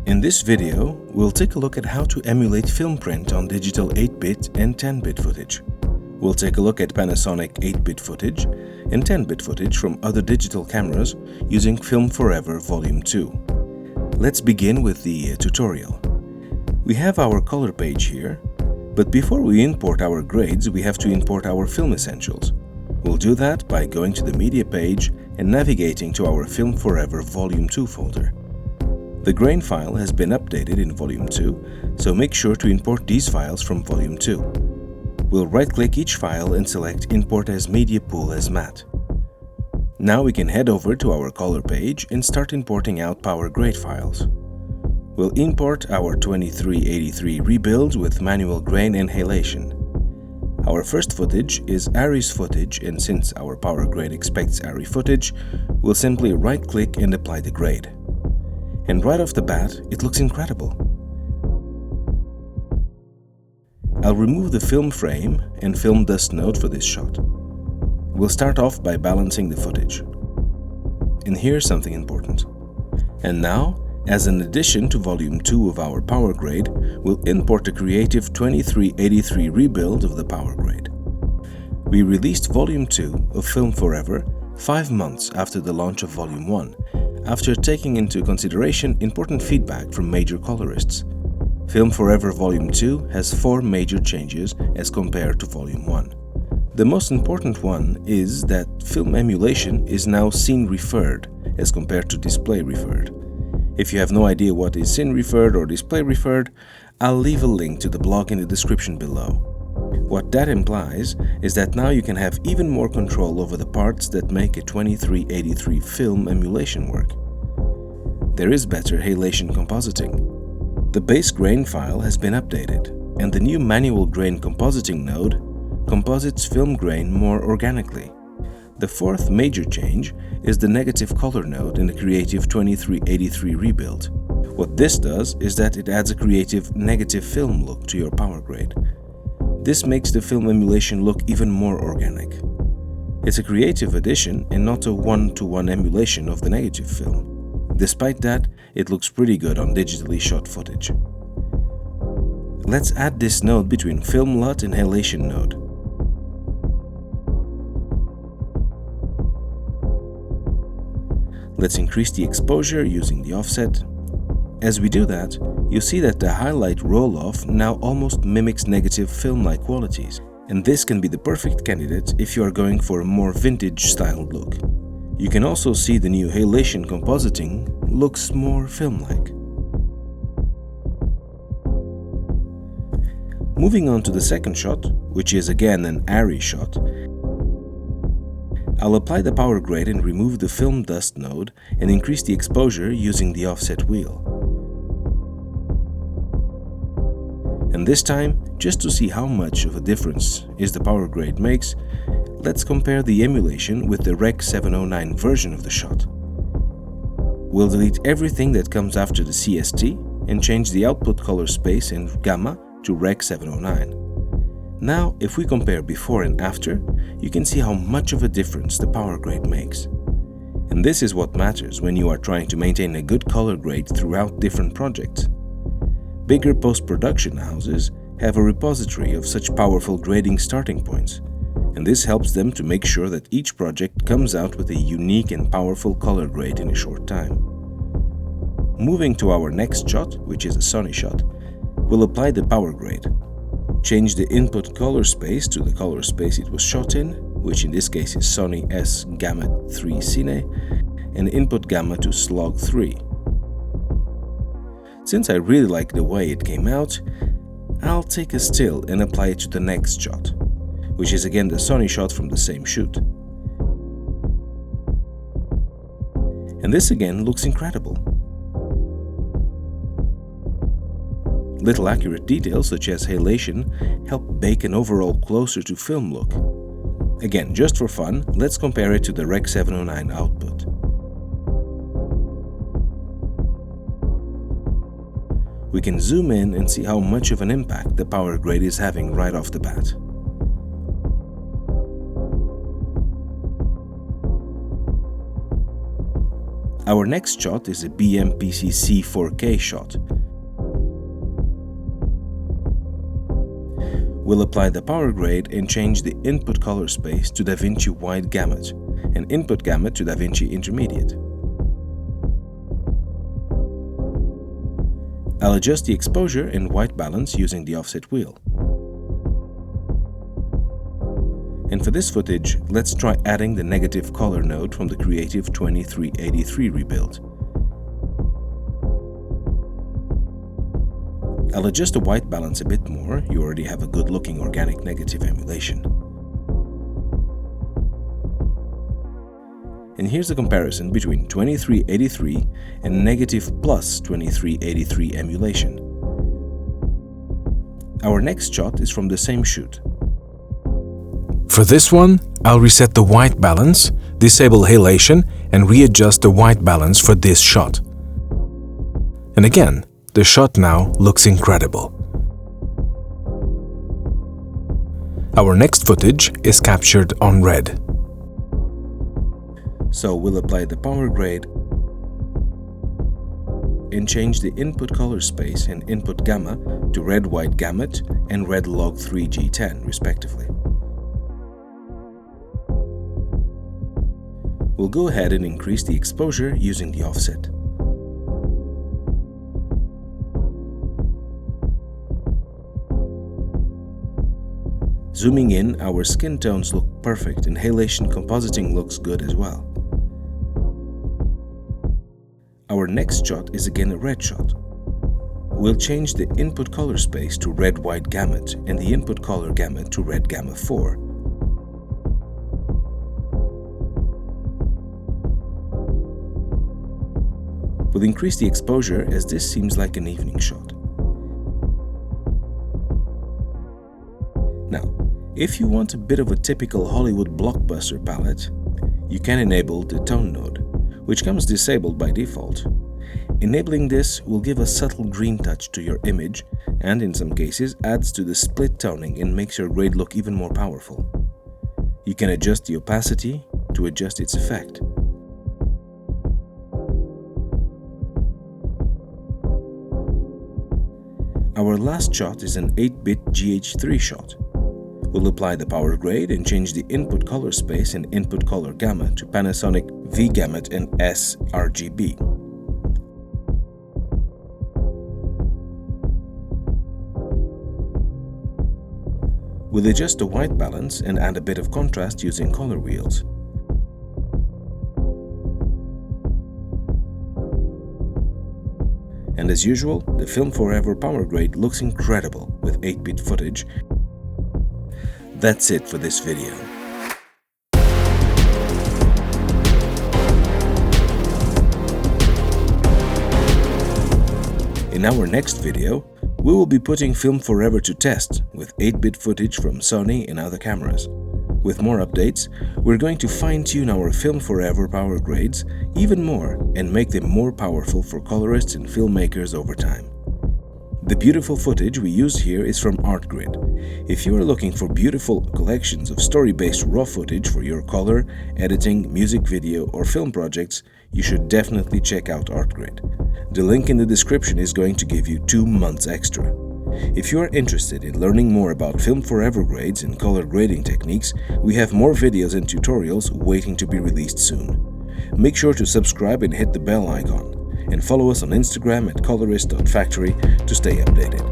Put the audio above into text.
In this video, we'll take a look at how to emulate film print on digital 8-bit and 10-bit footage. We'll take a look at Panasonic 8-bit footage and 10-bit footage from other digital cameras using FilmForever Volume 2. Let's begin with the tutorial. We have our color page here, but before we import our grades, we have to import our film essentials. We'll do that by going to the media page and navigating to our FilmForever Volume 2 folder. The grain file has been updated in Volume 2, so make sure to import these files from Volume 2. We'll right-click each file and select Import as Media Pool as Matte. Now we can head over to our color page and start importing out Power Grade files. We'll import our 2383 rebuild with manual grain and halation. Our first footage is Arri's footage, and since our Power Grade expects Arri footage, we'll simply right-click and apply the grade. And right off the bat, it looks incredible. I'll remove the film frame and film dust node for this shot. We'll start off by balancing the footage. And here's something important. And now, as an addition to Volume 2 of our Power Grade, we'll import a creative 2383 rebuild of the Power Grade. We released Volume 2 of FilmForever 5 months after the launch of Volume 1, after taking into consideration important feedback from major colorists. FilmForever Volume 2 has 4 major changes as compared to Volume 1. The most important one is that film emulation is now scene referred as compared to display referred. If you have no idea what is scene referred or display referred, I'll leave a link to the blog in the description below. What that implies is that now you can have even more control over the parts that make a 2383 film emulation work. There is better halation compositing. The base grain file has been updated, and the new manual grain compositing node composites film grain more organically. The fourth major change is the negative color node in the Creative 2383 rebuild. What this does is that it adds a creative negative film look to your Power Grade. This makes the film emulation look even more organic. It's a creative addition and not a one-to-one emulation of the negative film. Despite that, it looks pretty good on digitally shot footage. Let's add this node between Film LUT and Halation node. Let's increase the exposure using the offset. As we do that, you see that the highlight roll-off now almost mimics negative film-like qualities, and this can be the perfect candidate if you are going for a more vintage-styled look. You can also see the new halation compositing looks more film-like. Moving on to the second shot, which is again an Arri shot, I'll apply the Power Grade and remove the film dust node and increase the exposure using the offset wheel. And this time, just to see how much of a difference the Power Grade makes, let's compare the emulation with the Rec 709 version of the shot. We'll delete everything that comes after the CST and change the output color space and gamma to Rec 709. Now, if we compare before and after, you can see how much of a difference the Power Grade makes. And this is what matters when you are trying to maintain a good color grade throughout different projects. Bigger post-production houses have a repository of such powerful grading starting points, and this helps them to make sure that each project comes out with a unique and powerful color grade in a short time. Moving to our next shot, which is a Sony shot, we'll apply the Power Grade. Change the input color space to the color space it was shot in, which in this case is Sony S Gamma 3 Cine, and input gamma to Slog 3. Since I really like the way it came out, I'll take a still and apply it to the next shot, which is again the Sony shot from the same shoot. And this again looks incredible. Little accurate details such as halation help bake an overall closer to film look. Again, just for fun, let's compare it to the Rec 709 output. We can zoom in and see how much of an impact the Power Grade is having right off the bat. Our next shot is a BMPCC 4K shot. We'll apply the power grade and change the input color space to Davinci Wide Gamut and input gamut to Davinci Intermediate. I'll adjust the exposure and white balance using the offset wheel. And for this footage, let's try adding the negative color node from the Creative 2383 rebuild. I'll adjust the white balance a bit more. You already have a good looking organic negative emulation. And here's the comparison between 2383 and negative plus 2383 emulation. Our next shot is from the same shoot. For this one, I'll reset the white balance, disable halation, and readjust the white balance for this shot. And again, the shot now looks incredible. Our next footage is captured on red. So we'll apply the power grade and change the input color space and input gamma to red white gamut and red log 3 G10 respectively. We'll go ahead and increase the exposure using the offset. Zooming in, our skin tones look perfect and halation compositing looks good as well. Our next shot is again a red shot. We'll change the input color space to red white gamut and the input color gamut to red gamma 4. We'll increase the exposure as this seems like an evening shot. Now, if you want a bit of a typical Hollywood blockbuster palette, you can enable the tone node, which comes disabled by default. Enabling this will give a subtle green touch to your image and in some cases adds to the split toning and makes your grade look even more powerful. You can adjust the opacity to adjust its effect. Our last shot is an 8-bit GH3 shot. We'll apply the power grade and change the input color space and input color gamma to Panasonic V Gamut and S RGB. We'll adjust the white balance and add a bit of contrast using color wheels. And as usual, the FilmForever Power Grade looks incredible with 8-bit footage. That's it for this video. In our next video, we will be putting FilmForever to test with 8-bit footage from Sony and other cameras. With more updates, we're going to fine-tune our FilmForever Power Grades even more and make them more powerful for colorists and filmmakers over time. The beautiful footage we use here is from Artgrid. If you are looking for beautiful collections of story-based raw footage for your color, editing, music video, or film projects, you should definitely check out Artgrid. The link in the description is going to give you 2 months extra. If you are interested in learning more about FilmForever grades and color grading techniques, we have more videos and tutorials waiting to be released soon. Make sure to subscribe and hit the bell icon, and follow us on Instagram at colorist.factory to stay updated.